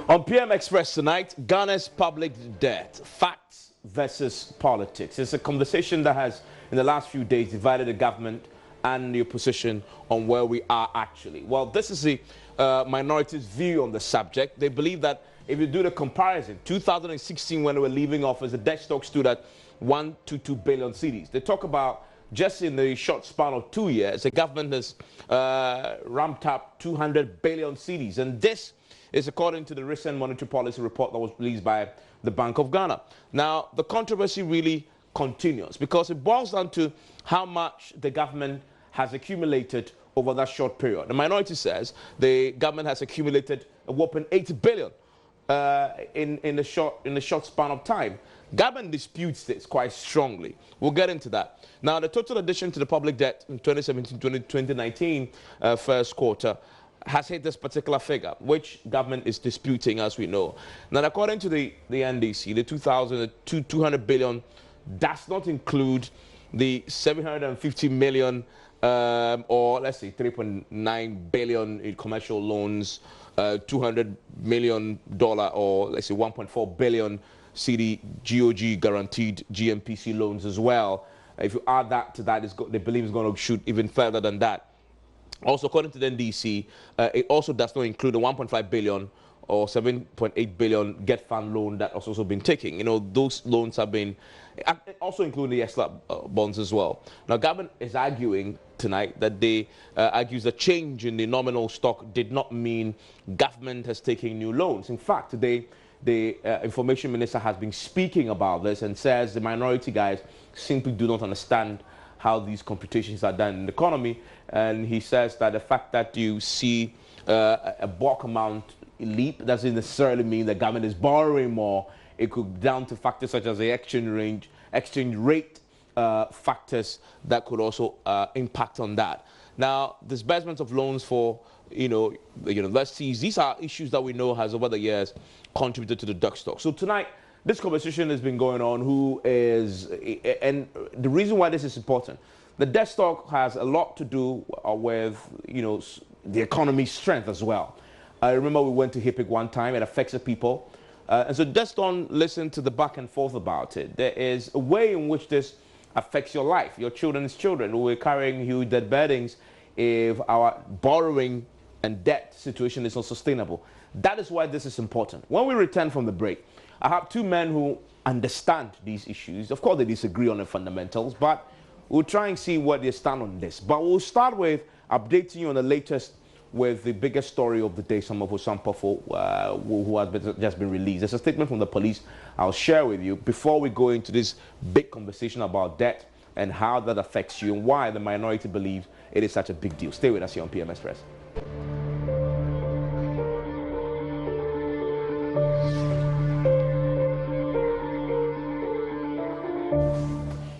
On PM Express tonight, Ghana's public debt, facts versus politics. It's a conversation that has, in the last few days, divided the government and the opposition on where we are actually. Well, this is the minority's view on the subject. They believe that if you do the comparison, 2016 when they were leaving office, the debt stock stood at 1 to 2 billion cedis. They talk about just in the short span of 2 years, the government has ramped up 200 billion cedis. And this is according to the recent monetary policy report that was released by the Bank of Ghana. Now, the controversy really continues because it boils down to how much the government has accumulated over that short period. The minority says the government has accumulated a whopping 80 billion in the short span of time. Government disputes this quite strongly. We'll get into that. Now, the total addition to the public debt in 2017-2019 first quarter has hit this particular figure, which government is disputing, as we know. Now, according to the NDC, the 200 billion does not include the 750 million or let's say 3.9 billion in commercial loans, $200 million or let's say 1.4 billion CD GOG guaranteed GMPC loans as well. If you add that to that, they believe it's going to shoot even further than that. Also, according to the NDC, it also does not include the 1.5 billion or 7.8 billion get fund loan that has also been taken. You know, those loans have been also including the ESLA bonds as well. Now, government is arguing tonight that they argues the change in the nominal stock did not mean government has taken new loans. In fact, today, the information minister has been speaking about this and says the minority guys simply do not understand how these computations are done in the economy. And he says that the fact that you see a bulk amount leap doesn't necessarily mean the government is borrowing more. It could be down to factors such as the exchange rate factors that could also impact on that. Now, disbursement of loans for the universities, these are issues that we know has over the years contributed to the debt stock. So tonight, this conversation has been going on. And the reason why this is important, the debt stock has a lot to do with the economy's strength as well. I remember we went to HIPIC one time. It affects the people. And so just don't listen to the back and forth about it. There is a way in which this affects your life, your children's children. We're carrying huge debt burdens if our borrowing and debt situation is not sustainable. That is why this is important. When we return from the break, I have two men who understand these issues. Of course, they disagree on the fundamentals, but we'll try and see where they stand on this. But we'll start with updating you on the latest with the biggest story of the day, some of who has just been released. There's a statement from the police I'll share with you before we go into this big conversation about debt and how that affects you and why the minority believes it is such a big deal. Stay with us here on PM Express.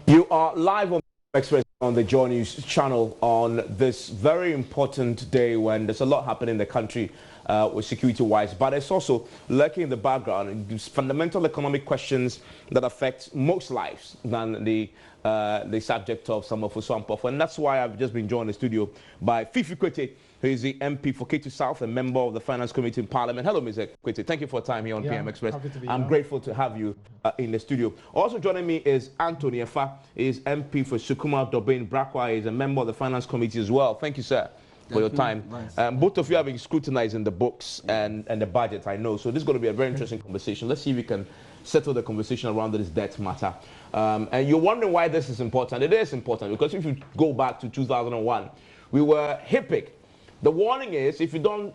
You are live on Express on the JoyNews channel on this very important day when there's a lot happening in the country with security-wise, but it's also lurking in the background fundamental economic questions that affect most lives than the subject of some of us. And that's why I've just been joined in the studio by Fifi Kwete, who is the MP for Ketu South, a member of the Finance Committee in Parliament. Hello, Mr. Kwete. Thank you for your time here on PM Express. I'm grateful to have you in the studio. Also joining me is Anthony Efa, is MP for Sukuma Dobin Brakwa, is a member of the Finance Committee as well. Thank you, sir, for your time. Nice. Both of you have been scrutinizing the books and the budget, I know. So this is going to be a very interesting conversation. Let's see if we can settle the conversation around this debt matter. And you're wondering why this is important. It is important because if you go back to 2001, we were HIPIC. The warning is if you don't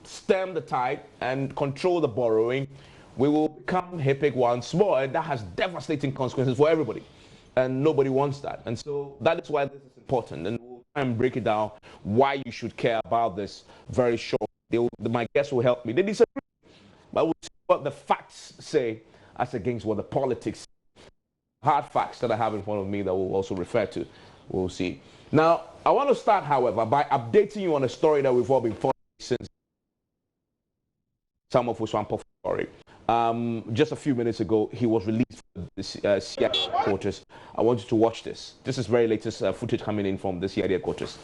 stem the tide and control the borrowing, we will become HIPIC once more, and that has devastating consequences for everybody, and nobody wants that. And so that is why this is important, and we'll try and break it down why you should care about this very short. My guests will help me. They disagree, but we'll see what the facts say as against what the politics say. Hard facts that I have in front of me that we'll also refer to. We'll see. Now, I want to start, however, by updating you on a story that we've all been following since some of us story. Just a few minutes ago, he was released from the CIA quarters. I want you to watch this. This is very latest footage coming in from the CIA quarters.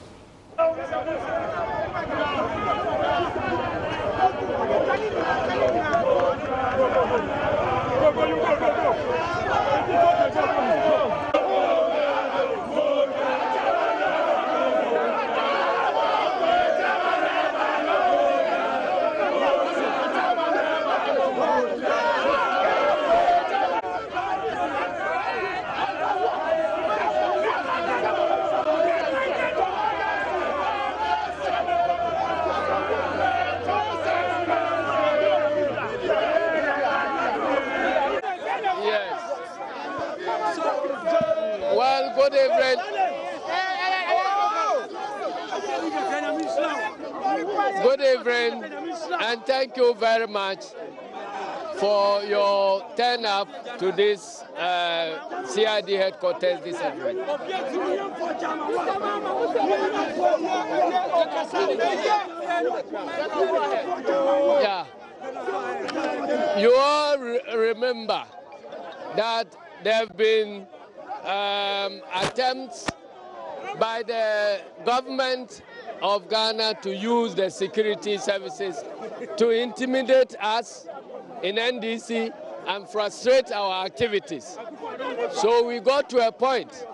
Well, good evening. Good evening, and thank you very much for your turn up to this CID headquarters this evening. Yeah. You all remember that there have been attempts by the government of Ghana to use the security services to intimidate us in NDC and frustrate our activities. So we got to a point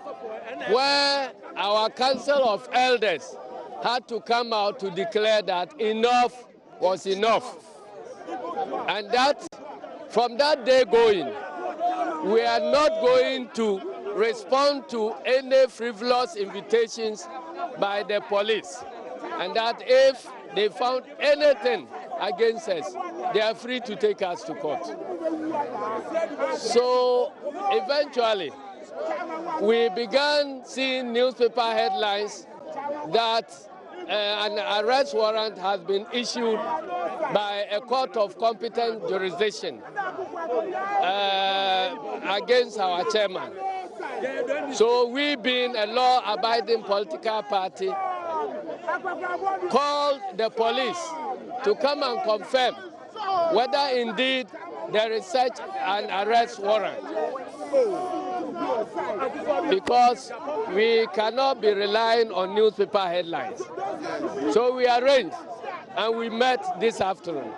where our Council of Elders had to come out to declare that enough was enough. And that, from that day going, we are not going to respond to any frivolous invitations by the police. And that if they found anything against us, they are free to take us to court. So eventually, we began seeing newspaper headlines that an arrest warrant has been issued by a court of competent jurisdiction against our chairman. So we, being a law-abiding political party, called the police to come and confirm whether indeed there is such an arrest warrant, because we cannot be relying on newspaper headlines. So we arranged and we met this afternoon.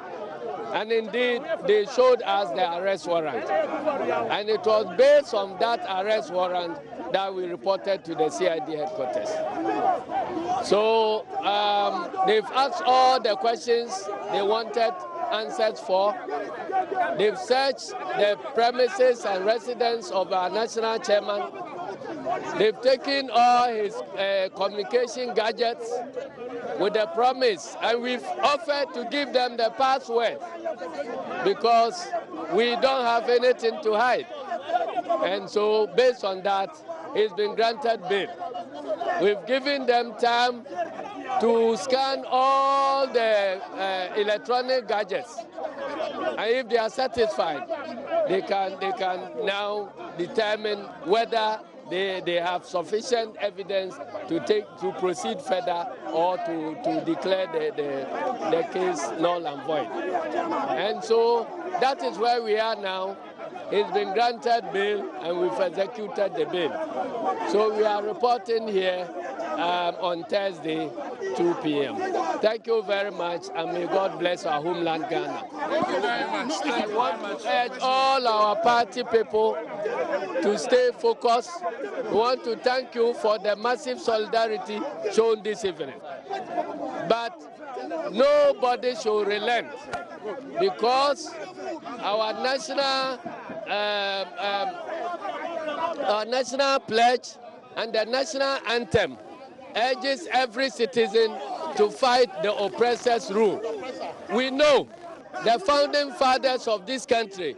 And indeed, they showed us the arrest warrant. And it was based on that arrest warrant that we reported to the CID headquarters. So they've asked all the questions they wanted answers for. They've searched the premises and residence of our national chairman. They've taken all his communication gadgets with the promise, and we've offered to give them the password because we don't have anything to hide. And so based on that, he's been granted bail. We've given them time to scan all the electronic gadgets. And if they are satisfied, they can now determine whether they have sufficient evidence to proceed further or to declare the case null and void. And so that is where we are now. He's been granted bail and we've executed the bail. So we are reporting here on Thursday, 2 p.m. Thank you very much, and may God bless our homeland, Ghana. Thank you very much. I want to urge all our party people to stay focused. We want to thank you for the massive solidarity shown this evening. But nobody should relent, because our national pledge and the national anthem urges every citizen to fight the oppressor's rule. We know the founding fathers of this country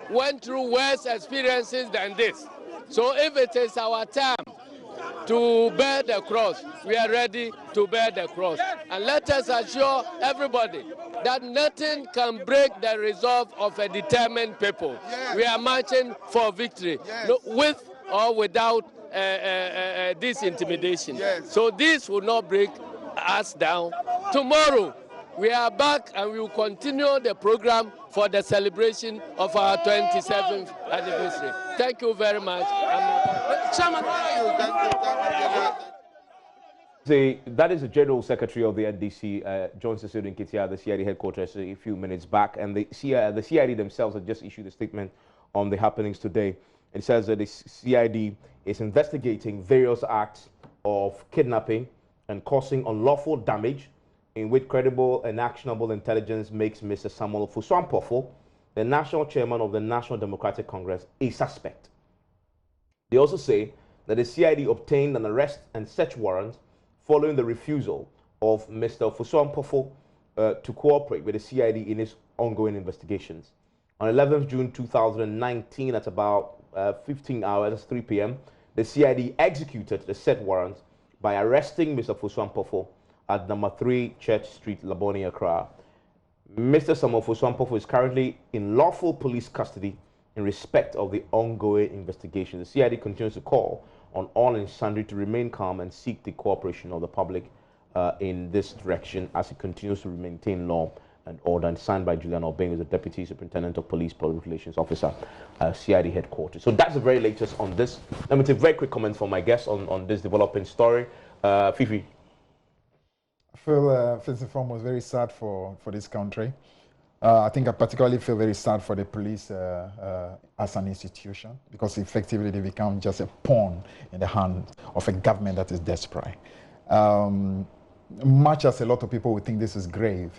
went through worse experiences than this. So if it is our time to bear the cross, we are ready to bear the cross. And let us assure everybody that nothing can break the resolve of a determined people. We are marching for victory, with or without this intimidation. So this will not break us down. Tomorrow, we are back and we will continue the program for the celebration of our 27th anniversary. Thank you very much. Chairman, that is the General Secretary of the NDC, John Cecil Nketia, the CID headquarters a few minutes back, and the CID themselves have just issued a statement on the happenings today. It says that the CID is investigating various acts of kidnapping and causing unlawful damage in which credible and actionable intelligence makes Mr. Samuel Ofosu-Ampofo, the national chairman of the National Democratic Congress, a suspect. They also say that the CID obtained an arrest and search warrant following the refusal of Mr. Ofosu-Ampofo to cooperate with the CID in its ongoing investigations. On 11th June 2019, at about 15 hours, 3 p.m., the CID executed the search warrant by arresting Mr. Ofosu-Ampofo at number 3 Church Street, Labone, Accra. Mr. Samuel Ofosu-Ampofo is currently in lawful police custody in respect of the ongoing investigation. The CID continues to call on all and sundry to remain calm and seek the cooperation of the public in this direction as it continues to maintain law and order. And signed by Julian Obeng, who is the Deputy Superintendent of Police Public Relations Officer, CID headquarters. So that's the very latest on this. Let me take very quick comments from my guests on this developing story. Fifi. I feel, first and foremost, very sad for this country. I think I particularly feel very sad for the police as an institution, because effectively they become just a pawn in the hand of a government that is desperate. Much as a lot of people would think this is grave,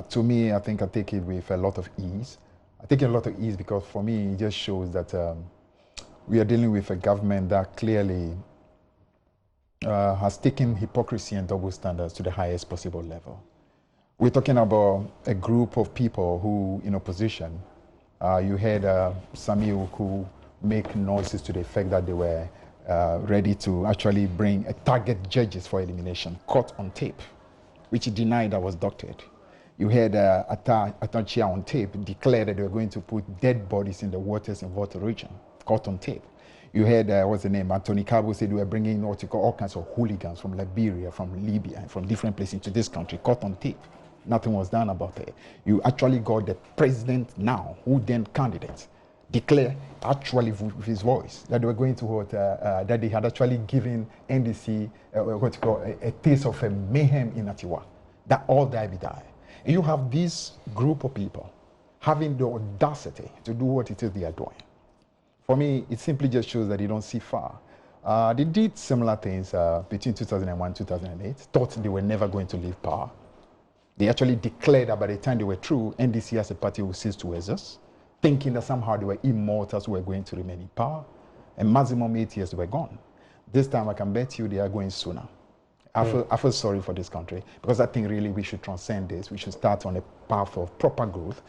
to me, I think I take it with a lot of ease. I take it a lot of ease because for me, it just shows that we are dealing with a government that clearly has taken hypocrisy and double standards to the highest possible level. We're talking about a group of people who, in opposition, you heard Samuel who make noises to the effect that they were ready to actually bring target judges for elimination, caught on tape, which he denied that was doctored. You heard Atachia on tape declare that they were going to put dead bodies in the waters in Volta region, caught on tape. You heard, what's the name, Anthony Cabo said they were bringing what you call all kinds of hooligans from Liberia, from Libya, from different places into this country, caught on tape. Nothing was done about it. You actually got the president now, who then candidate, declare actually with his voice that they were going to what, that they had actually given NDC what you call a taste of a mayhem in Atiwa. That all die be die. And you have this group of people having the audacity to do what it is they are doing. For me, it simply just shows that they don't see far. They did similar things between 2001 and 2008, thought they were never going to leave power. They actually declared that by the time they were through, NDC as a party will cease to exist, thinking that somehow they were immortals who were going to remain in power. And maximum 8 years, they were gone. This time, I can bet you they are going sooner. I feel sorry for this country, because I think really we should transcend this. We should start on a path of proper growth,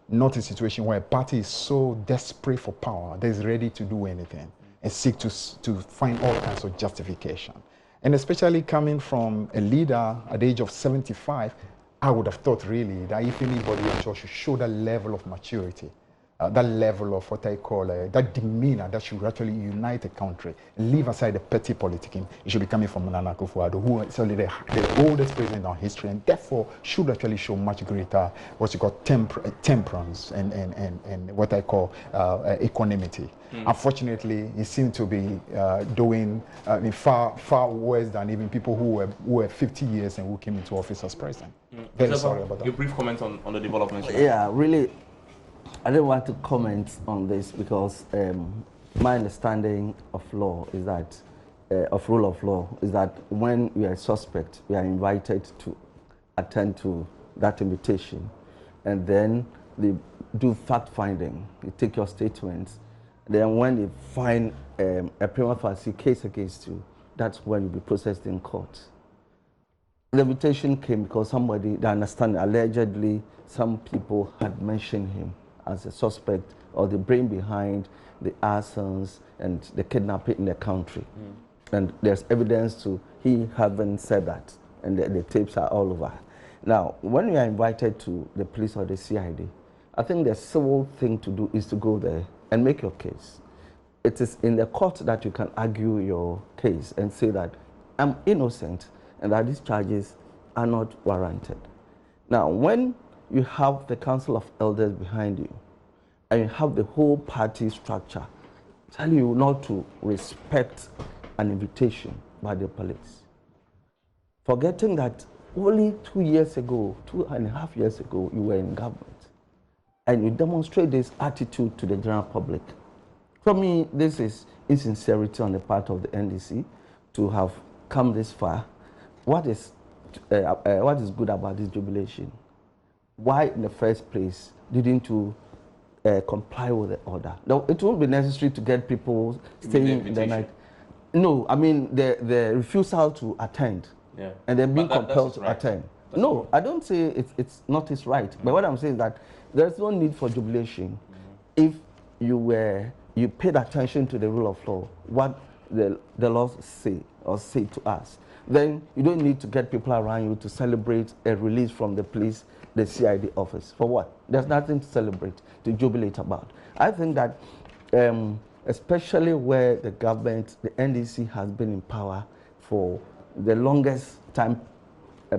not a situation where a party is so desperate for power that is ready to do anything and seek to find all kinds of justification. And especially coming from a leader at the age of 75, I would have thought really that if anybody should show that level of maturity, that level of what I call that demeanor that should actually unite a country, leave aside the petty politicking. It should be coming from Nana Akufo-Addo, who is only the oldest president in our history, and therefore should actually show much greater what you call temperance and what I call equanimity. Unfortunately, he seemed to be doing far worse than even people who were 50 years and who came into office as president. Very sorry about that. Your brief comment on the developments. Yeah, really. I don't want to comment on this because my understanding of law is that, of rule of law, is that when you are a suspect, you are invited to attend to that invitation, and then they do fact-finding. They take your statements. Then when they find a prima facie case against you, that's when you'll be processed in court. The invitation came because somebody, they understand, allegedly, some people had mentioned him as a suspect or the brain behind the arsons and the kidnapping in the country. And there's evidence to he haven't said that, and the tapes are all over. Now, when you are invited to the police or the CID, I think the civil thing to do is to go there and make your case. It is in the court that you can argue your case and say that I'm innocent and that these charges are not warranted. Now, when you have the Council of Elders behind you, and you have the whole party structure telling you not to respect an invitation by the police, forgetting that only 2 years ago, 2.5 years ago, you were in government. and you demonstrate this attitude to the general public. For me, this is insincerity on the part of the NDC to have come this far. What is good about this jubilation? Why, in the first place, didn't you comply with the order? No, it won't be necessary to get people staying in the night. No, I mean the refusal to attend, and then being compelled to attend. No, I don't say it's not his right. But what I'm saying is that there's no need for jubilation if you paid attention to the rule of law, what the laws say to us. Then you don't need to get people around you to celebrate a release from the police, the CID office. For what? There's nothing to celebrate, to jubilate about. I think that especially where the government, the NDC has been in power for the longest time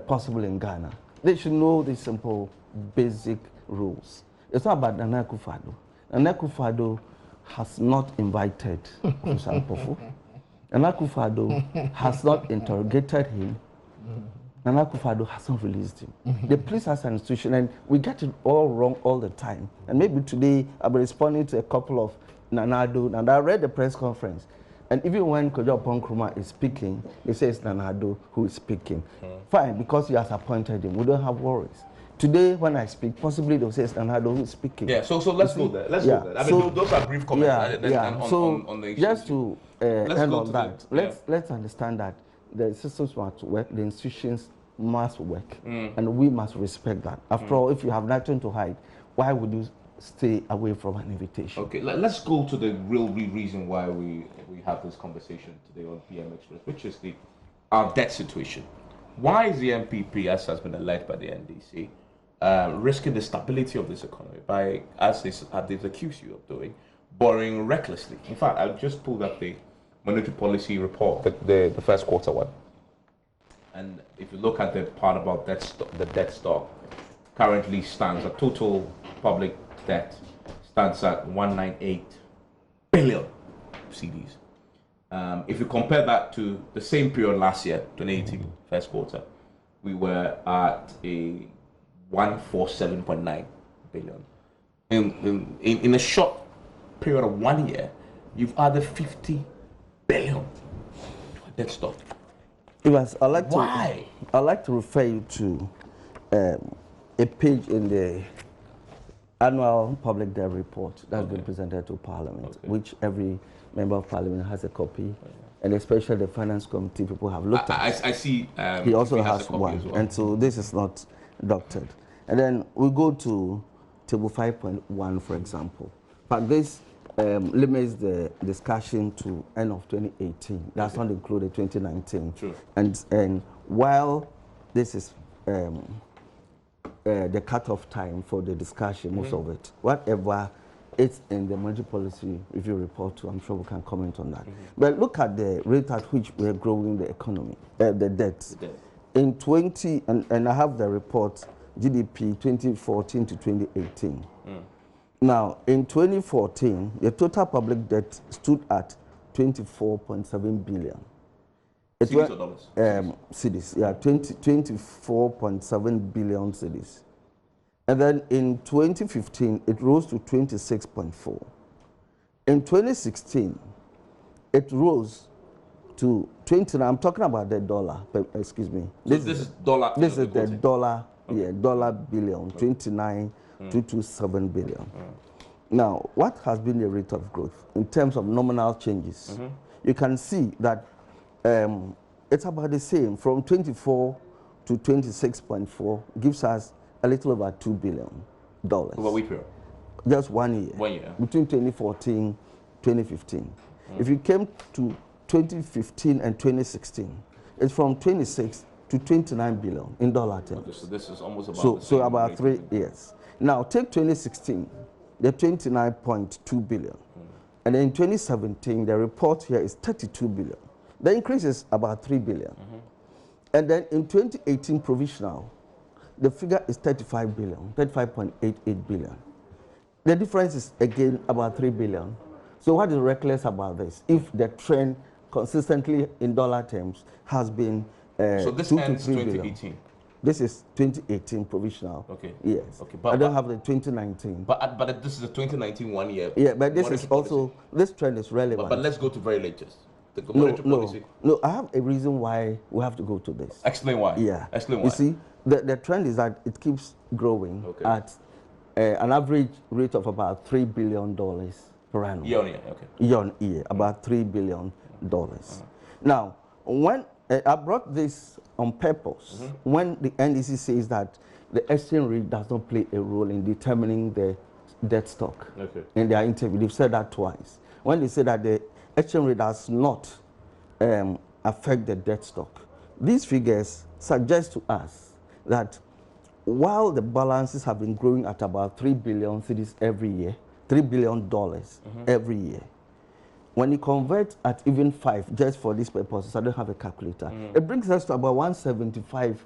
possible in Ghana, they should know the simple, basic rules. It's not about Nana Akufo-Addo. Nana Akufo-Addo has not invited Officer Mpofu. Nana Akufo-Addo has not interrogated him. Nana Akufo-Addo has not released him. The police as an institution, and we get it all wrong all the time. And maybe today I'll be responding to a couple of Nanado, and I read the press conference. And even when Kojo Nkrumah is speaking, they say it's Nanado who is speaking. Fine, because he has appointed him. We don't have worries. Today, when I speak, possibly they'll say it's Nanado who is speaking. Yeah, so let's go there. Let's go there. I mean, those are brief comments. On the just to end on that, let's understand that the systems must work, the institutions must work, and we must respect that. After all, if you have nothing to hide, why would you stay away from an invitation? Okay, let's go to the real reason why we have this conversation today on PM Express, which is our debt situation. Why is the MPP, as has been alleged by the NDC, risking the stability of this economy by, as they've accused you of doing, borrowing recklessly? In fact, I just pulled up the monetary policy report, the first quarter one. And if you look at the part about the debt stock, currently stands at total public debt stands at 198 billion cedis. If you compare that to the same period last year, 2018, first quarter, we were at a 147.9 billion. In a short period of 1 year, you've added 50 billion to a debt stock. Yes, I'd like to refer you to a page in the annual public debt report that's been presented to Parliament, which every member of Parliament has a copy, and especially the Finance Committee people have looked at. I see. He also has one, well. And so this is not doctored. And then we go to table 5.1, for example. But this limits the discussion to end of 2018. That's not included 2019. True. And while this is the cutoff time for the discussion, most of it, whatever it's in the monetary policy review report too, I'm sure we can comment on that. But look at the rate at which we're growing the economy, the debt. In 20, and I have the report, GDP 2014 to 2018. Now, in 2014, the total public debt stood at 24.7 billion. It cedis or dollars? Cedis, yeah, 24.7 billion cedis. And then in 2015, it rose to 26.4. In 2016, it rose to 29. I'm talking about the dollar, excuse me. So this is dollar. This is the dollar, dollar billion, 29.227 billion. Now, what has been the rate of growth in terms of nominal changes? You can see that it's about the same. From 24 to 26.4 gives us a little over $2 billion. Over which period? Just 1 year. 1 year. Between 2014 2015. If you came to 2015 and 2016, it's from 26 to 29 billion in dollar terms. Okay, so this is almost about so about 3 years. Now take 2016, the 29.2 billion. And then in 2017, the report here is 32 billion. The increase is about 3 billion. And then in 2018 provisional, the figure is 35 billion, 35.88 billion. The difference is again about 3 billion. So what is reckless about this? If the trend consistently in dollar terms has been so this ends 2018. This is 2018 provisional. Okay. Yes. Okay. I don't have the 2019. But this is a 2019 1 year. Yeah, but this is also, this trend is relevant. But let's go to very latest. The monetary policy. No, I have a reason why we have to go to this. Explain why. Yeah. Explain why. You see, the trend is that it keeps growing at an average rate of about $3 billion per annum. Year on year, okay. Year on year, about $3 billion. Now, when I brought this on purpose, when the NDC says that the exchange rate does not play a role in determining the debt stock in their interview, they've said that twice. When they say that the exchange rate does not affect the debt stock, these figures suggest to us that while the balances have been growing at about 3 billion cedis every year, $3 billion every year, when you convert at even 5, just for these purposes, I don't have a calculator, it brings us to about 175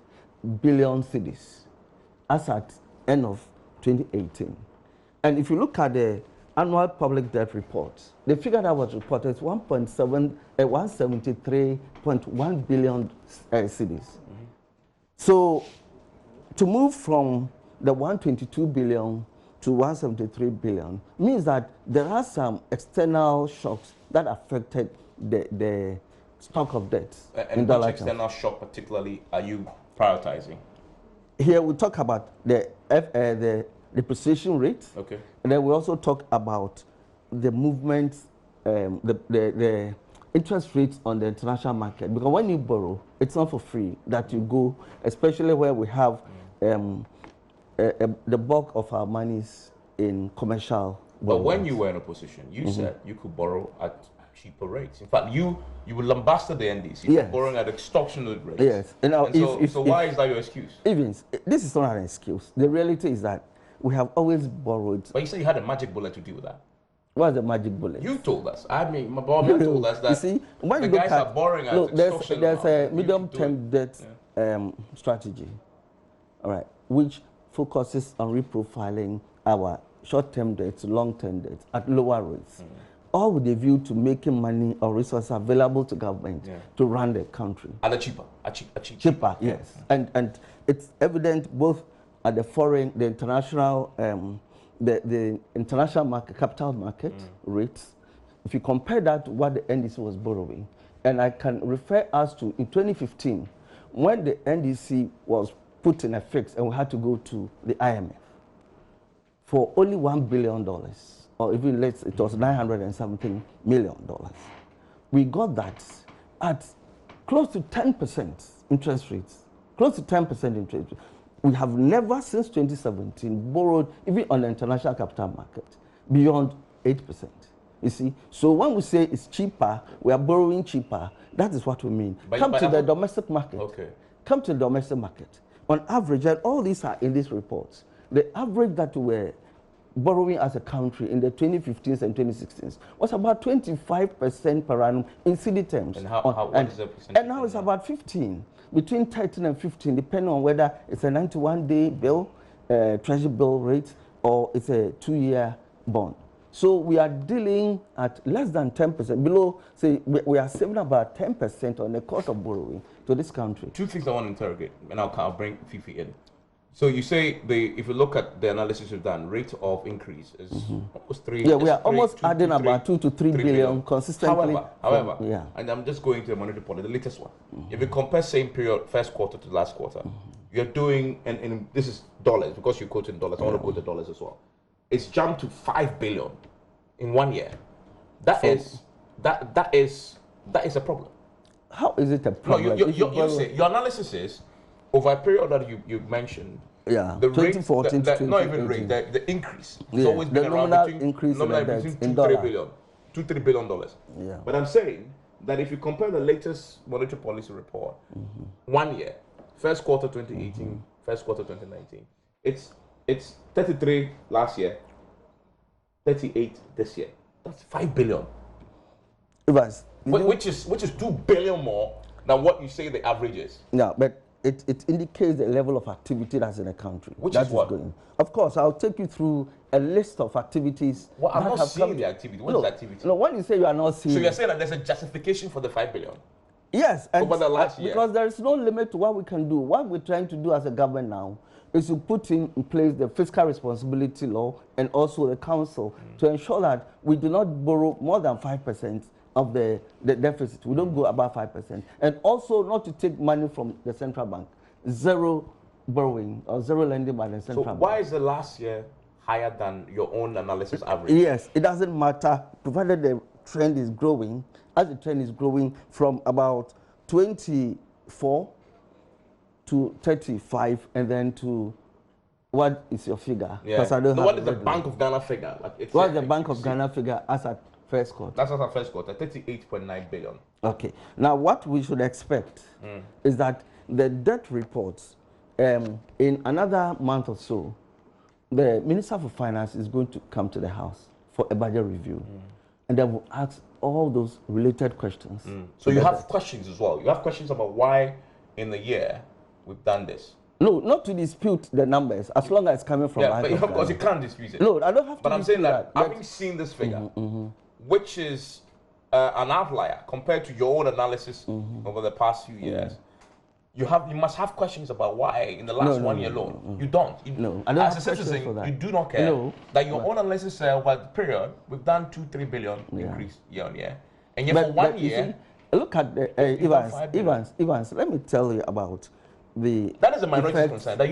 billion cedis as at end of 2018. And if you look at the annual public debt report, the figure that was reported is 173.1 billion cedis. So to move from the 122 billion to 173 billion means that there are some external shocks that affected the stock of debt. And which external shock particularly are you prioritizing? Here we talk about the depreciation rate. Okay. And then we also talk about the movement, the interest rates on the international market. Because when you borrow, it's not for free that you go, especially where we have the bulk of our monies in commercial But when you were in opposition, you said you could borrow at cheaper rates. In fact, you will lambasted the NDC borrowing at extortionate rates. Yes. And now, so why is that your excuse? Even this is not an excuse. The reality is that we have always borrowed. But you said you had a magic bullet to deal with that. What's the magic bullet? You told us. I mean, my brother told us that you see, when the you look guys at, are borrowing at extortionate there's a amounts. medium-term debt strategy, all right, which focuses on reprofiling our short-term debts, long-term debts at lower rates, all with a view to making money or resources available to government to run the country. At a cheaper. Cheaper, yes. And it's evident both at the foreign, the international, the international market, capital market rates. If you compare that to what the NDC was borrowing, and I can refer us to in 2015, when the NDC was put in a fix and we had to go to the IMF for only $1 billion, or even less, it was $900 and something million. We got that at close to 10% interest rates, close to 10% interest rates. We have never since 2017 borrowed, even on the international capital market, beyond 8%. You see, so when we say it's cheaper, we are borrowing cheaper, that is what we mean. Come to the domestic market. Come to the domestic market. On average, and all these are in these reports, the average that we were borrowing as a country in the 2015s and 2016s was about 25% per annum in CD terms. And what is the percentage? And now it's about 15, between 13 and 15, depending on whether it's a 91-day bill, treasury bill rate, or it's a 2-year bond. So we are dealing at less than 10%, below, say, we are saving about 10% on the cost of borrowing to this country. Two things I want to interrogate, and I'll bring Fifi in. So you say, if you look at the analysis you've done, rate of increase is almost 3. Yeah, we are almost adding about 2 to 3 billion consistently. However, and I'm just going to the monetary policy, the latest one. If you compare same period, first quarter to last quarter, you're doing, and this is dollars, because you're quoting dollars, I want to quote the dollars as well. It's jumped to 5 billion in 1 year. That is a problem. How is it a problem? No, you say, your analysis is, over a period that you mentioned, the 2014 to 2018. Not even rate, the increase. It's always been around between 2 to $3 billion. Yeah. But I'm saying that if you compare the latest monetary policy report, 1 year, first quarter 2018, first quarter 2019, it's 33 last year, 38 this year. That's 5 billion. Which is 2 billion more than what you say the average is. No, but it indicates the level of activity that's in the country. Which is what? Of course, I'll take you through a list of activities. Well, I'm not seeing the activity. What is the activity? No, when you say you are not seeing... So you're saying that there's a justification for the 5 billion? Yes, over the last year. Because there is no limit to what we can do. What we're trying to do as a government now is to put in place the fiscal responsibility law and also the council to ensure that we do not borrow more than 5% of the deficit. We don't go above 5%. And also not to take money from the central bank. Zero borrowing or zero lending by the central bank. So why is the last year higher than your own analysis average? Yes, it doesn't matter, provided the trend is growing. As the trend is growing from about 24 to 35, and then to what is your figure? Yeah. I don't so have what is the Bank of Ghana figure? Like what's the Bank of Ghana figure as at first quarter? That's as at first quarter, 38.9 billion. Okay. Now, what we should expect is that the debt reports in another month or so, the Minister for Finance is going to come to the House for a budget review, and then we'll ask all those related questions. So you have questions as well. You have questions about why in the year we've done this. No, not to dispute the numbers, as long as it's coming from. Yeah, but of course you can't dispute it. No, I don't have to. But I'm saying that having seen this figure, which is an outlier compared to your own analysis over the past few years, you must have questions about why in the last 1 year alone. You don't. No, I don't as have a citizen, for that. you do not care that your own analysis over the period we've done 2-3 billion increase year on year, and yet for 1 year. Look at the Evans. Let me tell you about the. That is a minority concern. That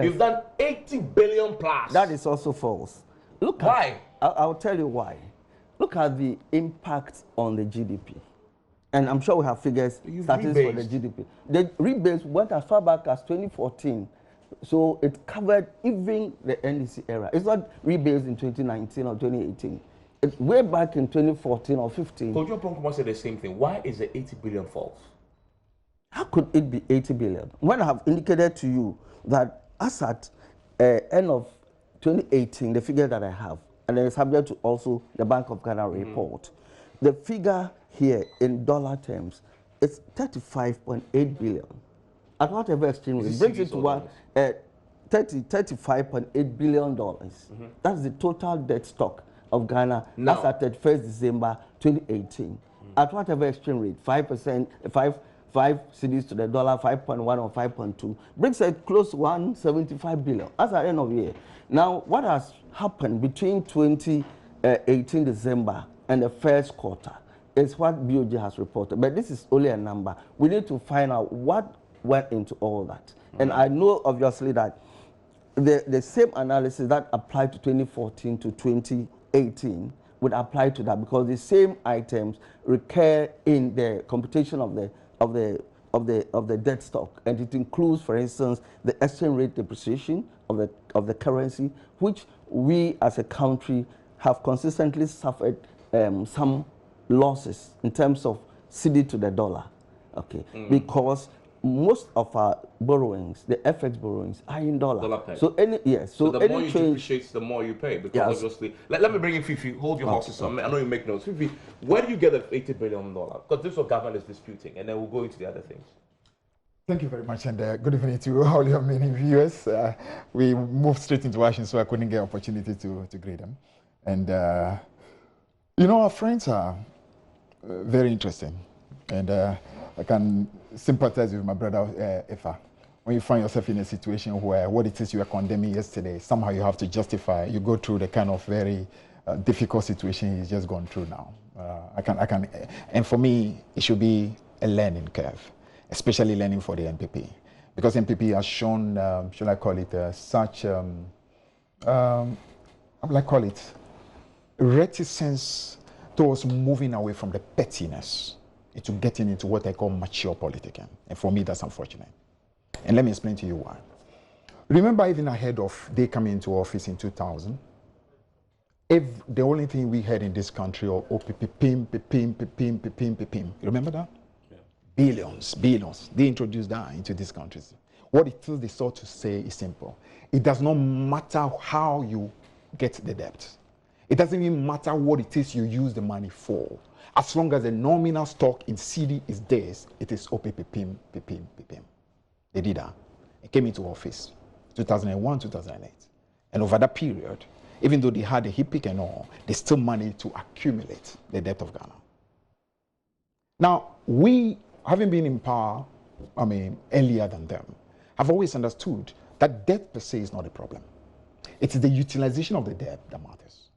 you've done 80 billion plus. That is also false. Look why? I'll tell you why. Look at the impact on the GDP. And I'm sure we have figures starting for the GDP. The rebase went as far back as 2014. So it covered even the NDC era. It's not rebased in 2019 or 2018. It's way back in 2014 or 15. Kojo Ponkumo said the same thing. Why is the 80 billion false? How could it be 80 billion? When I have indicated to you that as at end of 2018, the figure that I have, and then subject to also the Bank of Ghana report, the figure here in dollar terms is 35.8 billion. At whatever exchange rate, brings it to what? $35.8 billion. That's the total debt stock of Ghana as at 31st December 2018. At whatever exchange rate, 5%, 5 cedis to the dollar, 5.1 or 5.2, brings it close to 175 billion. That's at the end of the year. Now, what has happened between 2018 December and the first quarter is what BOJ has reported. But this is only a number. We need to find out what went into all that. And I know, obviously, that the same analysis that applied to 2014 to 2018 would apply to that, because the same items recur in the computation of the debt stock, and it includes, for instance, the exchange rate depreciation of the currency, which we as a country have consistently suffered some losses in terms of cedi to the dollar, okay, because most of our borrowings, the FX borrowings, are in dollar. So so the more you depreciate, the more you pay, because obviously. Let me bring in Fifi. Hold your horses. I know you make notes. Fifi, where do you get the $80 billion? Because this is what government is disputing, and then we'll go into the other things. Thank you very much, and good evening to all your many viewers. We moved straight into action, so I couldn't get opportunity to greet them. And you know, our friends are very interesting, and I can sympathize with my brother Efa. When you find yourself in a situation where what it is you were condemning yesterday, somehow you have to justify. You go through the kind of very difficult situation he's just gone through now. And for me, it should be a learning curve, especially learning for the NPP, because NPP has shown, should I call it, such, how will I call it, reticence towards moving away from the pettiness into getting into what I call mature politicking. And for me, that's unfortunate. And let me explain to you why. Remember, even ahead of they coming into office in 2000, if the only thing we had in this country, pim. You remember that? Billions. They introduced that into these countries. What it is they sought to say is simple. It does not matter how you get the debt. It doesn't even matter what it is you use the money for. As long as the nominal stock in CD is theirs, it is pim. They did that. It came into office 2001, 2008. And over that period, even though they had a hip pick and all, they still managed to accumulate the debt of Ghana. Now, we having been in power, I mean, earlier than them, I've always understood that debt per se is not a problem. It is the utilization of the debt that matters.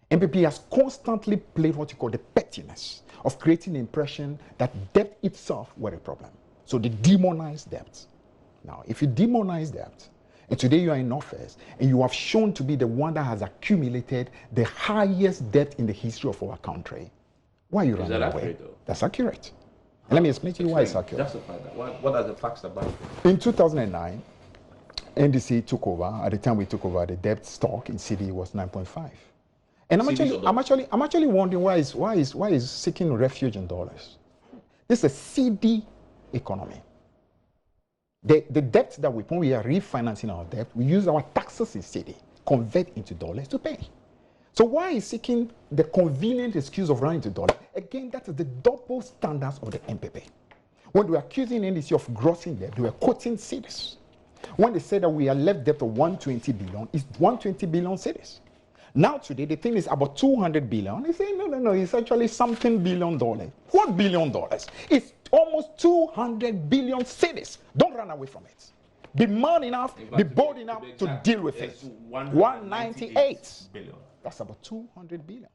MPP has constantly played what you call the pettiness of creating the impression that debt itself were a problem. So they demonize debt. Now, if you demonize debt, and today you are in office, and you have shown to be the one that has accumulated the highest debt in the history of our country, why are you running away? Accurate, though? That's accurate. And let me explain to you why it's accurate. Justify that. What are the facts about it? In 2009, NDC took over. At the time we took over, the debt stock in CD was 9.5. And I'm actually wondering why is seeking refuge in dollars. This is a CD economy. The debt that when we are refinancing our debt, we use our taxes in CD, convert into dollars to pay. So why is seeking the convenient excuse of running to dollars? Again, that is the double standards of the MPP. When they were accusing NDC of grossing debt, they were quoting CDs. When they said that we are left debt of 120 billion, it's 120 billion CDs. Now today, the thing is about 200 billion. They say, no, it's actually something $billion. What $1 billion? It's almost 200 billion CDs. Don't run away from it. Be man enough, be bold enough to deal with it. 198 billion. That's about 200 billion.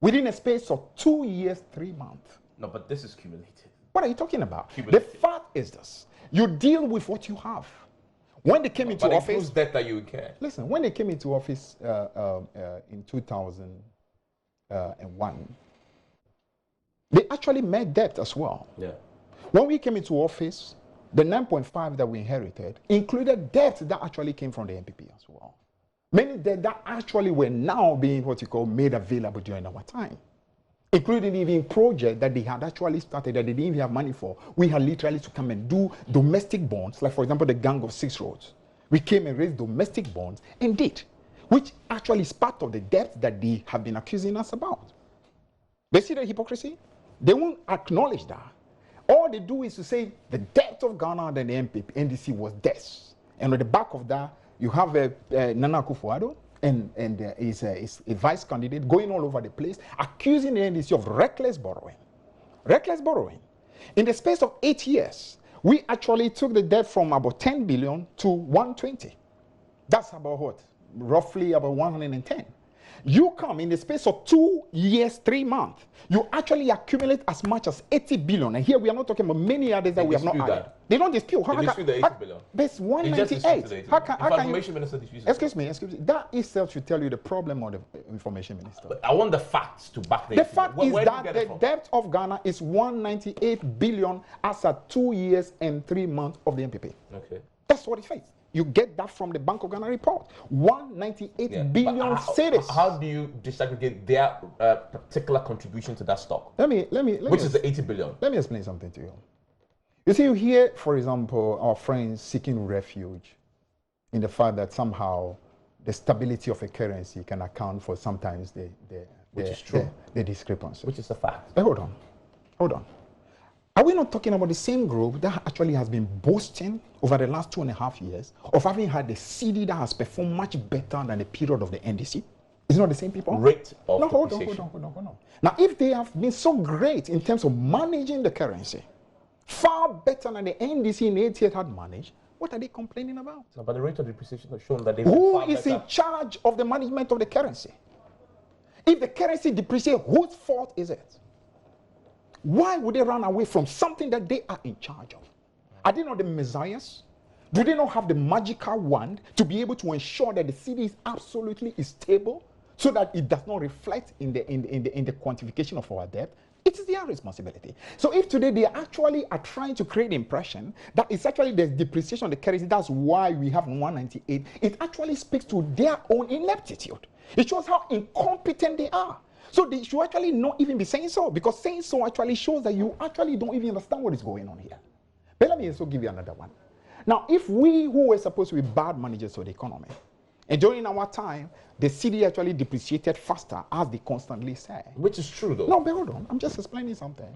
Within a space of 2 years, 3 months. No, but this is cumulative. What are you talking about? Cumulative. The fact is this. You deal with what you have. When they came into but office, it debt that you incur. Listen, when they came into office in 2001, they actually met debt as well. Yeah. When we came into office, the 9.5 that we inherited included debt that actually came from the MPP as well. Many debt that actually were now being what you call made available during our time, including even projects that they had actually started that they didn't even have money for. We had literally to come and do domestic bonds, like for example, the Gang of Six Roads. We came and raised domestic bonds and did, which actually is part of the debt that they have been accusing us about. They see the hypocrisy? They won't acknowledge that. All they do is to say the debt of Ghana and the NDC was this. And on the back of that, you have Nana Akufo-Addo, and is a vice candidate going all over the place, accusing the NDC of reckless borrowing. Reckless borrowing. In the space of 8 years, we actually took the debt from about 10 billion to 120. That's about what? Roughly about 110. You come in the space of 2 years, 3 months, you actually accumulate as much as 80 billion. And here we are not talking about many others that we have not added. They don't dispute. They dispute the 80 billion. There's 198. How can Information Minister disputes it. Excuse me. That itself should tell you the problem of the Information Minister. But I want the facts to back the fact is that the debt of Ghana is 198 billion as at 2 years and 3 months of the MPP. Okay. That's what it says. You get that from the Bank of Ghana report. 198 billion cedis. How do you disaggregate their particular contribution to that stock? Which is the 80 billion? Let me explain something to you. You see, you hear, for example, our friends seeking refuge in the fact that somehow the stability of a currency can account for sometimes the discrepancy. Which is a fact. Hold on. Are we not talking about the same group that actually has been boasting over the last 2.5 years of having had a CD that has performed much better than the period of the NDC? Is it not the same people? Rate of hold on. Now, if they have been so great in terms of managing the currency, far better than the NDC in 8 years had managed, what are they complaining about? No, but the rate of depreciation has shown that they Who is in charge of the management of the currency? If the currency depreciates, whose fault is it? Why would they run away from something that they are in charge of? Are they not the messiahs? Do they not have the magical wand to be able to ensure that the city is absolutely stable so that it does not reflect in the quantification of our debt? It is their responsibility. So if today they actually are trying to create the impression that it's actually the depreciation of the currency, that's why we have 198, it actually speaks to their own ineptitude. It shows how incompetent they are. So they should actually not even be saying so, because saying so actually shows that you actually don't even understand what is going on here. But let me also give you another one. Now, if we who were supposed to be bad managers of the economy, and during our time, the city actually depreciated faster, as they constantly say. Which is true, though. No, but hold on. I'm just explaining something.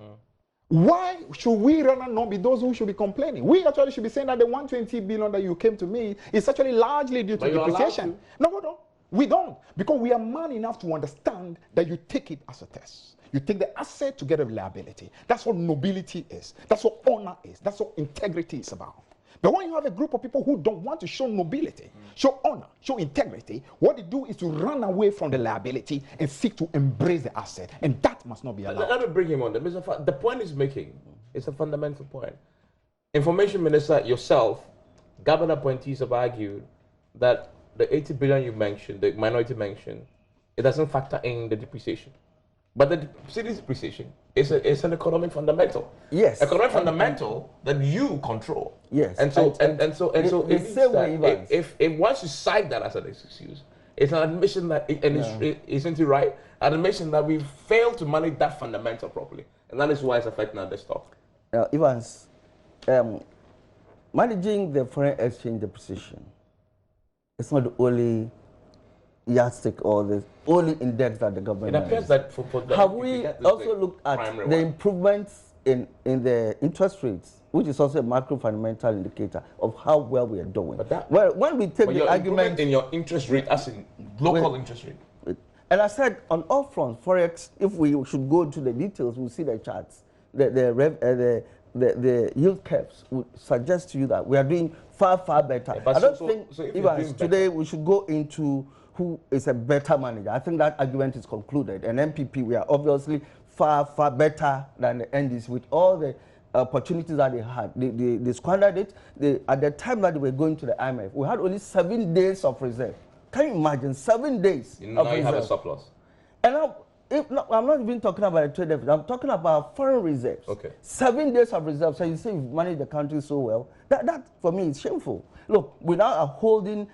Why should we rather not be those who should be complaining? We actually should be saying that the 120 billion that you came to me is actually largely due to depreciation. No, hold on. We don't, because we are man enough to understand that you take it as a test. You take the asset to get a liability. That's what nobility is. That's what honor is. That's what integrity is about. But when you have a group of people who don't want to show nobility, show honor, show integrity, what they do is to run away from the liability and seek to embrace the asset. And that must not be allowed. Let me bring him on. The point he's making is a fundamental point. Information Minister, yourself, government appointees have argued that the 80 billion you mentioned, the minority mentioned, it doesn't factor in the depreciation. But the city's depreciation is an economic fundamental. Yes. Economic fundamental that you control. Yes. And so if once you cite that as an excuse, it's an admission that isn't it right? An admission that we failed to manage that fundamental properly. And that is why it's affecting our stock. Evans, managing the foreign exchange depreciation, it's not the only yardstick or the only index that the government It appears that for have we also looked at the improvements in the interest rates, which is also a macro fundamental indicator of how well we are doing. But when we take the argument in your interest rate, as in local interest rate. And I said on all fronts, forex, if we should go into the details, we'll see the charts. The yield curves would suggest to you that we are doing far, far better. Yeah, I don't think even today we should go into who is a better manager. I think that argument is concluded. And MPP, we are obviously far, far better than the NDC with all the opportunities that they had. They squandered it. At the time that they were going to the IMF, we had only 7 days of reserve. Can you imagine 7 days now of reserve? You have a surplus. And now, I'm not even talking about a trade deficit. I'm talking about foreign reserves. Okay. 7 days of reserves. So you say you've managed the country so well. That for me is shameful. Look, we now are holding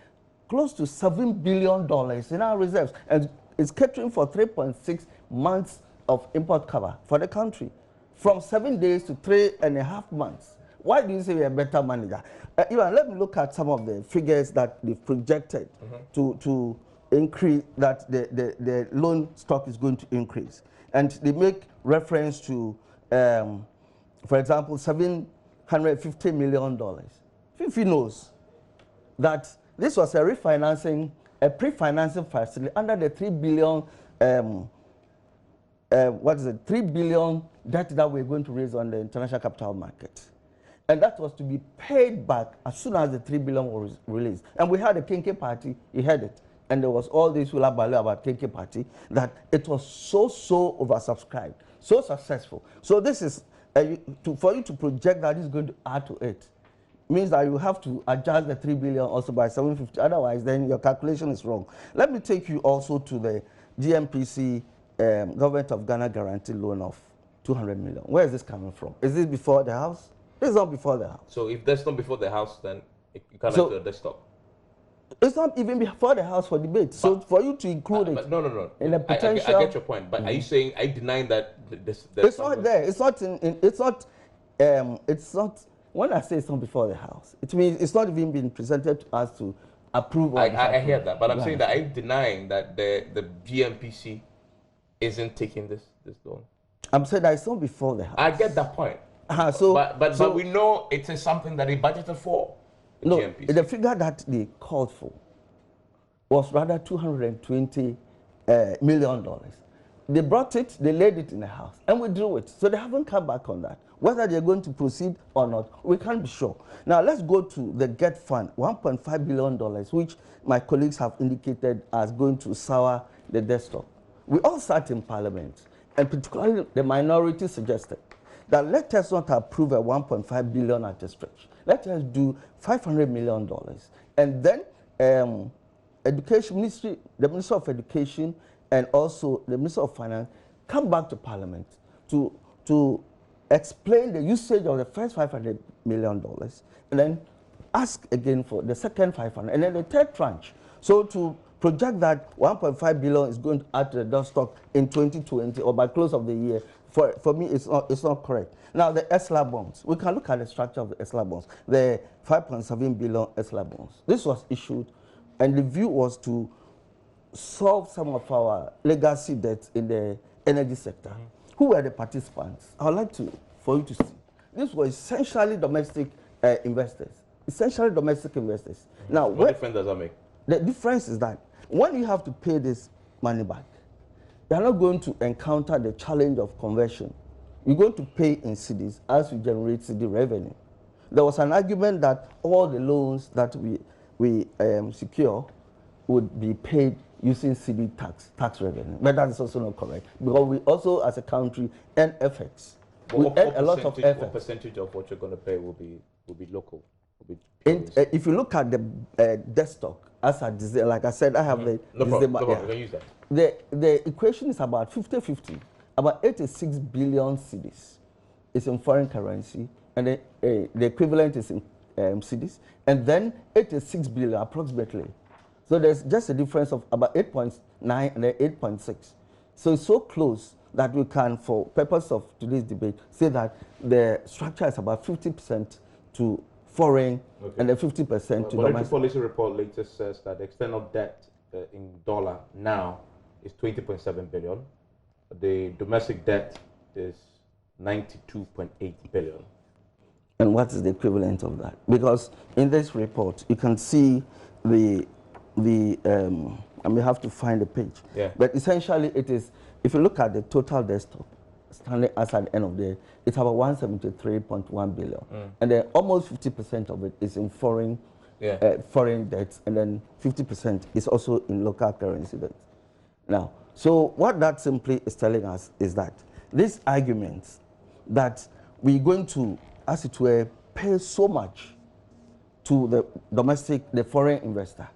close to $7 billion in our reserves, and it's catering for 3.6 months of import cover for the country, from 7 days to 3.5 months. Why do you say we're a better manager? Even let me look at some of the figures that they've projected to increase, that the loan stock is going to increase. And they make reference to, for example, $750 million. Fifi knows that this was a pre-financing facility under the 3 billion, 3 billion debt that we're going to raise on the international capital market. And that was to be paid back as soon as the 3 billion was released. And we had a Kenke party, he had it. And there was all this hula baloo about Kenke party, that it was so oversubscribed, so successful. So this is, for you to project that is going to add to it, means that you have to adjust the 3 billion also by 750. Otherwise, then your calculation is wrong. Let me take you also to the GMPC Government of Ghana guarantee loan of 200 million. Where is this coming from? Is this before the House? It's not before the House. So if that's not before the House, then you can't do the desktop. It's not even before the House for debate. So for you to include it, no. In a potential, I get your point. But are you saying I denying that it's not there? It's not It's not. When I say it's not before the House, it means it's not even been presented to us to approve. I hear that, but I'm saying that I'm denying that the GMPC isn't taking this loan. I'm saying that it's not before the House. I get that point. But we know it is something that they budgeted for. No, GMPC. The figure that they called for was rather $220 million. They brought it, they laid it in the House, and we drew it. So they haven't come back on that. Whether they're going to proceed or not, we can't be sure. Now let's go to the GET Fund, $1.5 billion, which my colleagues have indicated as going to sour the desktop. We all sat in Parliament, and particularly the minority suggested that let us not approve a 1.5 billion at a stretch. Let us do $500 million. And then Education Ministry, the Minister of Education, and also the Minister of Finance come back to Parliament to explain the usage of the first $500 million, and then ask again for the second 500, and then the third tranche. So to project that 1.5 billion is going to add to the debt stock in 2020 or by close of the year, for me, it's not correct. Now, the ESLA bonds, we can look at the structure of the ESLA bonds, the 5.7 billion ESLA bonds. This was issued, and the view was to solve some of our legacy debts in the energy sector. Who were the participants? I would like for you to see. This was essentially domestic investors. Essentially domestic investors. Now, what difference does that make? The difference is that when you have to pay this money back, you are not going to encounter the challenge of conversion. You're going to pay in cedis as you generate cedi revenue. There was an argument that all the loans that we secure would be paid using cedi tax revenue, but that is also not correct, because we also, as a country, earn FX. We earn a lot of FX. What percentage of what you're going to pay will be local? If you look at the debt stock, as like I said, I have the use that. The equation is about 50-50. About 86 billion cedis is in foreign currency, and the equivalent is in cedis, and then 86 billion approximately. So there's just a difference of about 8.9 and 8.6. So it's so close that we can, for purpose of today's debate, say that the structure is about 50% to foreign, and then 50% to domestic. Monetary policy report later says that the external debt in dollar now is 20.7 billion. The domestic debt is 92.8 billion. And what is the equivalent of that? Because in this report, you can see I may have to find the page. Yeah. But essentially, it is, if you look at the total desktop, standing as at the end of the day, it's about 173.1 billion. And then almost 50% of it is in foreign debts, and then 50% is also in local currency debts. Now, so what that simply is telling us is that these arguments that we're going to, as it were, pay so much to the foreign investor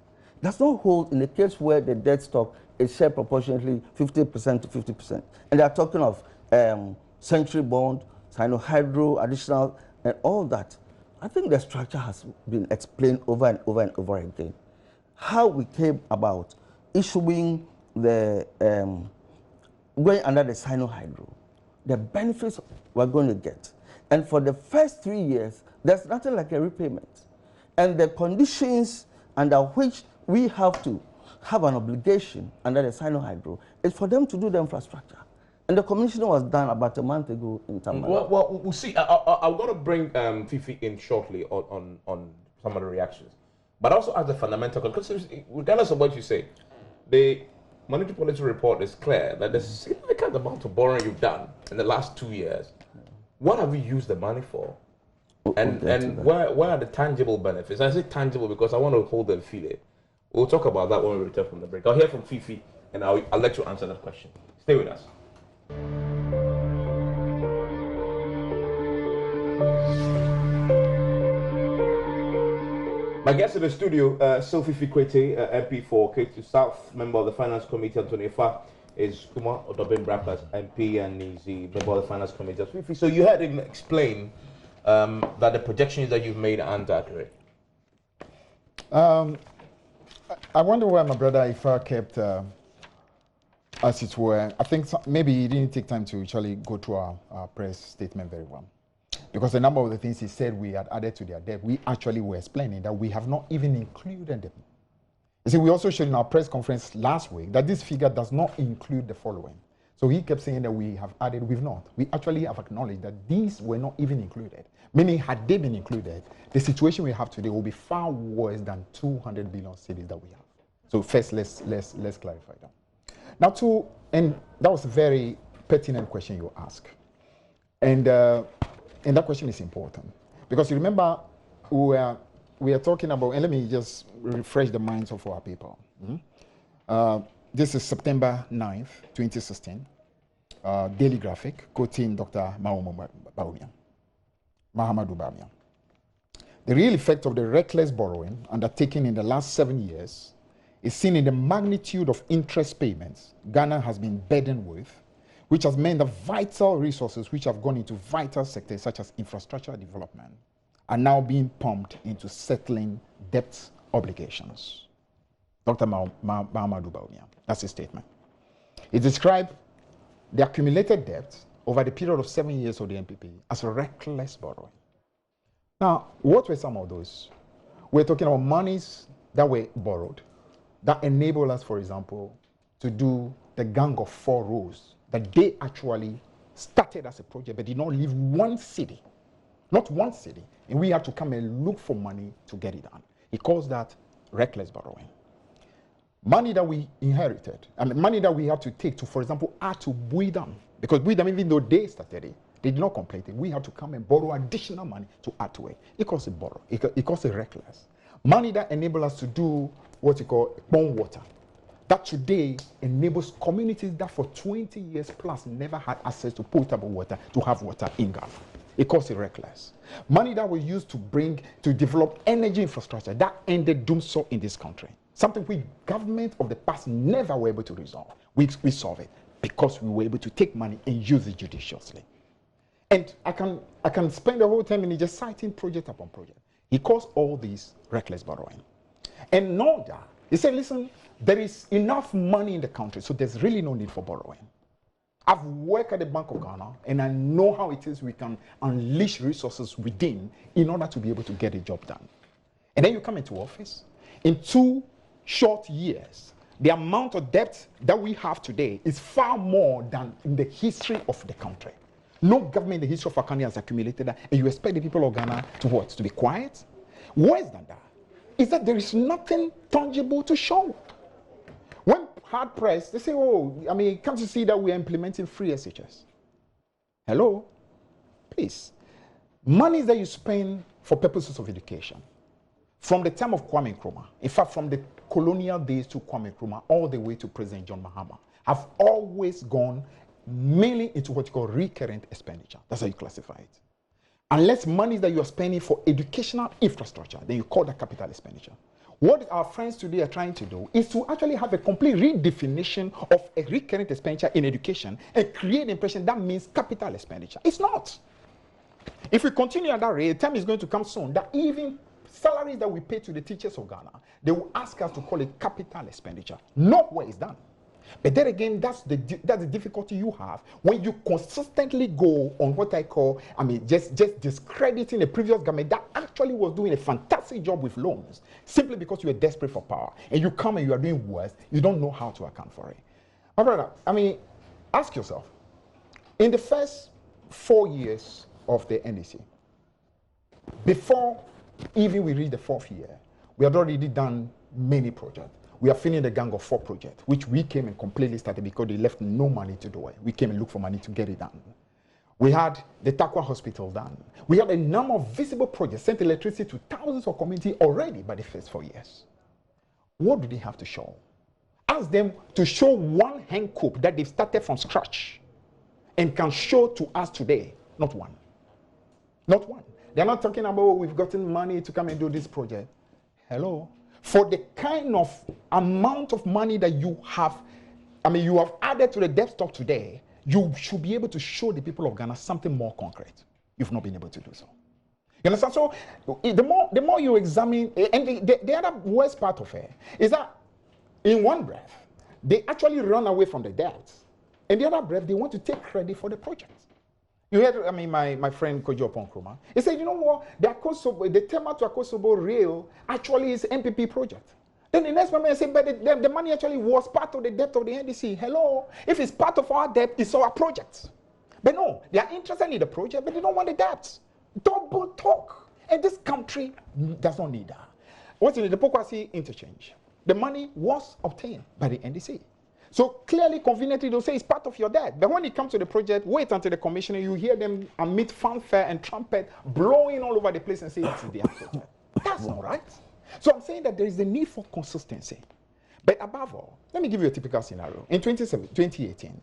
does not hold in the case where the debt stock is shared proportionately 50% to 50%. And they are talking of century bond, hydro, additional, and all that. I think the structure has been explained over and over and over again. How we came about issuing the, going under the Sino-Hydro, the benefits we're going to get. And for the first 3 years, there's nothing like a repayment. And the conditions under which we have to have an obligation under the Sino-Hydro is for them to do the infrastructure. And the commissioning was done about a month ago in Tamale. Well, we'll see. I'm going to bring Fifi in shortly on some of the reactions. But also as a fundamental, because regardless of what you say, the monetary policy report is clear that there's a significant amount of borrowing you've done in the last 2 years. What have you used the money for? And where are the tangible benefits? I say tangible because I want to hold and feel it. We'll talk about that when we return from the break. I'll hear from Fifi, and I'll let you answer that question. Stay with us. My guest in the studio, Sophie Fikwete, MP for Ketu South, member of the Finance Committee on 25, is Kumar Odobin Brakas, MP, and he's the member of the Finance Committee. Fifi, so you heard him explain that the projections that you've made aren't accurate. I wonder why my brother Ifa kept, as it were, I think maybe he didn't take time to actually go through our press statement very well. Because a number of the things he said we had added to their debt, we actually were explaining that we have not even included them. You see, we also showed in our press conference last week that this figure does not include the following. So he kept saying that we have added, we've not. We actually have acknowledged that these were not even included. Meaning, had they been included, the situation we have today will be far worse than 200 billion cedis that we have. So first, let's clarify that. Now, and that was a very pertinent question you asked. And that question is important. Because you remember, we are talking about, and let me just refresh the minds of our people. This is September 9th, 2016. Daily Graphic, quoting Dr. Mahamadu Bawumia. The real effect of the reckless borrowing undertaken in the last 7 years is seen in the magnitude of interest payments Ghana has been burdened with, which has meant the vital resources which have gone into vital sectors such as infrastructure development are now being pumped into settling debt obligations. Dr. Mahamadu Bawumia, that's his statement. He described the accumulated debt over the period of 7 years of the NPP as reckless borrowing. Now, what were some of those? We're talking about monies that were borrowed that enable us, for example, to do the Gang of 4 roads that they actually started as a project but did not leave one city, not one city, and we had to come and look for money to get it done. He calls that reckless borrowing. money that we inherited, and money that we have to take to, for example, add to Bui Dam. Because Bui Dam, even though they started it, they did not complete it. We have to come and borrow additional money to add to it. It costs a borrow. It costs a reckless. Money that enables us to do what you call pond water. That today enables communities that for 20 years plus never had access to potable water to have water in Ghana. It costs a reckless. Money that we used to develop energy infrastructure that ended doomsday in this country. Something we government of the past never were able to resolve. We solve it because we were able to take money and use it judiciously. And I can spend the whole 10 minutes just citing project upon project. He calls all these reckless borrowing. And know that he said, listen, there is enough money in the country, so there's really no need for borrowing. I've worked at the Bank of Ghana, and I know how it is we can unleash resources within in order to be able to get a job done. And then you come into office. In 2 short years, the amount of debt that we have today is far more than in the history of the country. No government in the history of our country has accumulated that, and you expect the people of Ghana to what? To be quiet? Worse than that is that there is nothing tangible to show. When hard pressed, they say, oh, I mean, can't you see that we are implementing free SHS? Hello? Please. Money that you spend for purposes of education, from the time of Kwame Nkrumah, in fact, from the colonial days to Kwame Nkrumah, all the way to President John Mahama, have always gone mainly into what you call recurrent expenditure. That's how you classify it. Unless money that you are spending for educational infrastructure, then you call that capital expenditure. What our friends today are trying to do is to actually have a complete redefinition of a recurrent expenditure in education and create the impression that means capital expenditure. It's not. If we continue at that rate, the time is going to come soon that even salaries that we pay to the teachers of Ghana, they will ask us to call it capital expenditure, not where it's done. But then again, that's the difficulty you have when you consistently go on what I call, just discrediting a previous government that actually was doing a fantastic job with loans, simply because you are desperate for power. And you come and you are doing worse, you don't know how to account for it. My brother, ask yourself, in the first 4 years of the NDC, before even we reach the 4th year, we had already done many projects. We are filling the gang of 4 projects, which we came and completely started because they left no money to do it. We came and looked for money to get it done. We had the Takwa Hospital done. We had a number of visible projects, sent electricity to thousands of communities already by the first 4 years. What do they have to show? Ask them to show one hand coup that they've started from scratch and can show to us today. Not one. Not one. They're not talking about we've gotten money to come and do this project. Hello? For the kind of amount of money that you have, you have added to the debt stock today, you should be able to show the people of Ghana something more concrete. You've not been able to do so. You understand? So the more you examine, and the other worst part of it is that in one breath, they actually run away from the debt. In the other breath, they want to take credit for the project. You heard, my friend Kojo Nkrumah. He said, you know what? The Tema to Akosobo rail actually is an MPP project. Then the next moment I said, but the money actually was part of the debt of the NDC. Hello? If it's part of our debt, it's our project. But no, they are interested in the project, but they don't want the debt. Double talk. And this country does not need that. What's in the Pokwasi interchange? The money was obtained by the NDC. So clearly, conveniently, they'll say it's part of your debt. But when it comes to the project, wait until the commissioner, you hear them amid fanfare and trumpet blowing all over the place and say it's their project. That's not right. So I'm saying that there is a need for consistency. But above all, let me give you a typical scenario. In 2018,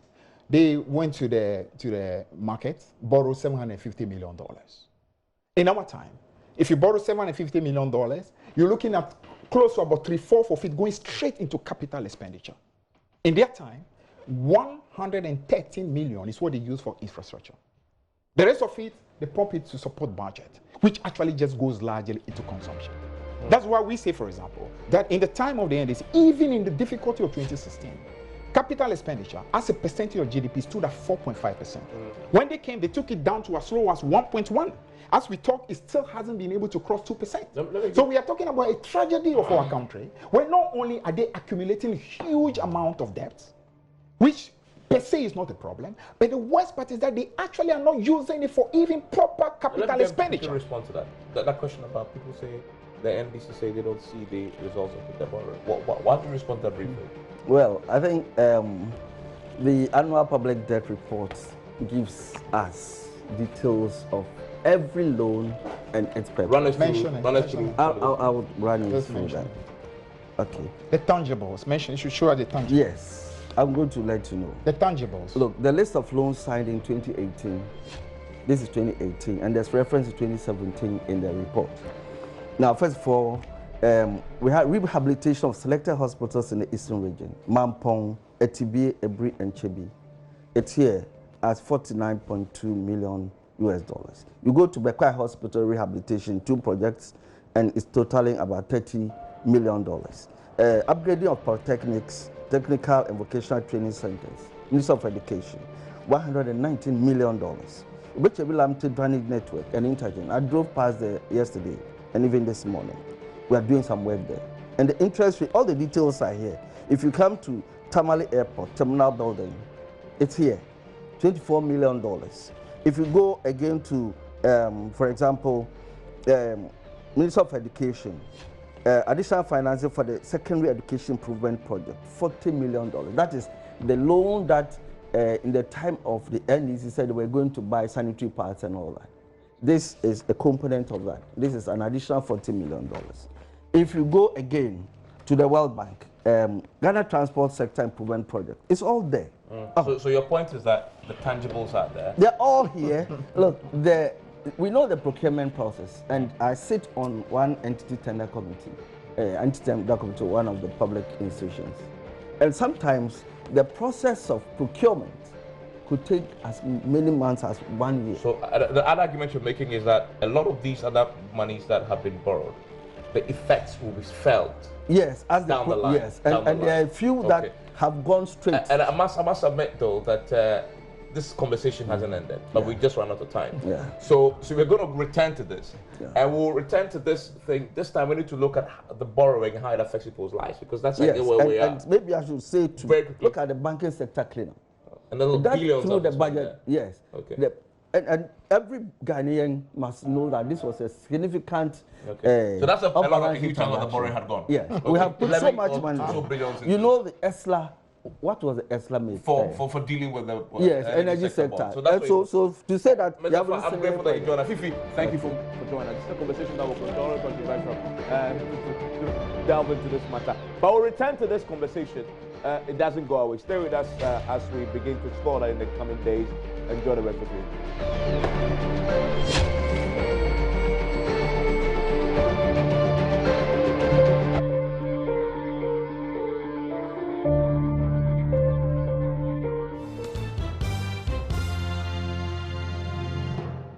they went to the market, borrowed $750 million. In our time, if you borrow $750 million, you're looking at close to about 3/4 of it going straight into capital expenditure. In their time, 113 million is what they use for infrastructure. The rest of it, they pump it to support budget, which actually just goes largely into consumption. That's why we say, for example, that in the time of the NDC, even in the difficulty of 2016, capital expenditure as a percentage of GDP stood at 4.5%. When they came, they took it down to as low as 1.1. As we talk, it still hasn't been able to cross 2%. So we are talking about a tragedy of our country, where not only are they accumulating huge amount of debt, which per se is not a problem, but the worst part is that they actually are not using it for even proper capital expenditure. Can you respond to that question about people say the NDC say they don't see the results of the debt borrowing. Why do you respond to that briefly? Well, I think the annual public debt report gives us details of every loan and its purpose. Run us Mention through. I would run you Just through mention that. Okay. The tangibles. Mention. You should show us the tangibles. Yes, I'm going to let you know. The tangibles. Look, the list of loans signed in 2018, this is 2018, and there's reference to 2017 in the report. Now, first of all, we had rehabilitation of selected hospitals in the Eastern region, Mampong, Etibie, Ebri, and Chebi. It's here as $49.2 million. You go to Bekwai Hospital rehabilitation, 2 projects, and it's totaling about $30 million. Upgrading of polytechnics, technical and vocational training centers, Ministry of Education, $119 million. Ubechebi Limited Drainage Network and Intergen. I drove past there yesterday and even this morning. We are doing some work there. And the interest rate, all the details are here. If you come to Tamale Airport, Terminal Building, it's here, $24 million. If you go again to, for example, Ministry of Education, additional financing for the secondary education improvement project, $40 million. That is the loan that in the time of the NDC said they were going to buy sanitary parts and all that. This is a component of that. This is an additional $40 million. If you go again to the World Bank, Ghana Transport Sector Improvement Project, it's all there. So your point is that the tangibles are there? They're all here. Look, we know the procurement process, and I sit on one entity tender committee, one of the public institutions. And sometimes the process of procurement could take as many months as 1 year. So the other argument you're making is that a lot of these other monies that have been borrowed, the effects will be felt. Yes, as down the line. Yes, and there are a few that have gone straight. And I must admit though that this conversation hasn't ended, but we just ran out of time. Yeah. So we're going to return to this, and we'll return to this thing. This time we need to look at the borrowing and how it affects people's lives, because that's where we are. And maybe I should say look at the banking sector cleanup. And the billions through of the budget. Yes. Okay. And every Ghanaian must know that this was a significant. So that's a huge chunk of the borrowing had gone. Yes. Okay. We have put so much money. You know the ESLA. What was the ESLA made for dealing with the energy sector? So to say that you have I'm grateful that you joined us. Fifi, thank you for joining us. It's a conversation that will continue to delve into this matter. But we'll return to this conversation. It doesn't go away. Stay with us as we begin to explore that in the coming days. Enjoy the rest of your day.